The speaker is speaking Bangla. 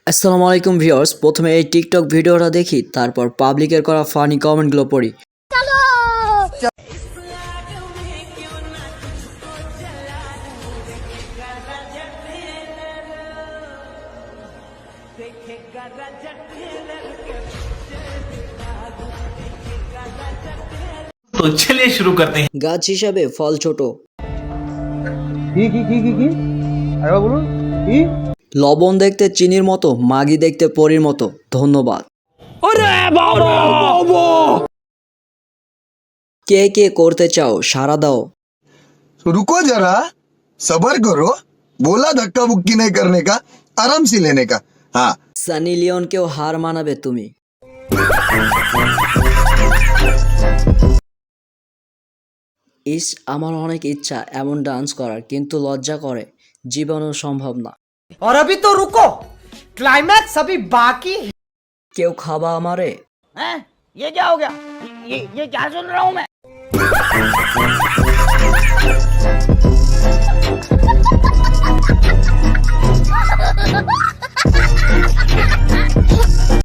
আসসালামু আলাইকুম ভিউয়ার্স, প্রথমে এই টিকটক ভিডিওটা দেখি, তারপর পাবলিকের করা ফানি কমেন্টগুলো পড়ি। तो चलिए शुरू करते हैं। গাছ হিসাবে ফল ছোট, কি আরেকবার বলুন কি? লবণ দেখতে চিনির মতো, মাগি দেখতে পরীর মতো। ধন্যবাদ। কে কে করতে চাও সারা দাও। रुको जरा सबर करो बोला धक्का बुक्की नहीं करने का आराम से लेने का हाँ সানি লিওনকেও হার মানাবে তুমি। ইস, আমার অনেক ইচ্ছা এমন ডান্স করার, কিন্তু লজ্জা করে, জীবনেও সম্ভব না। और अभी तो रुको, क्लाइमैक्स अभी बाकी है। কেউ খাবা আমারে। ये क्या हो गया? ये क्या सुन रहा हूँ मैं?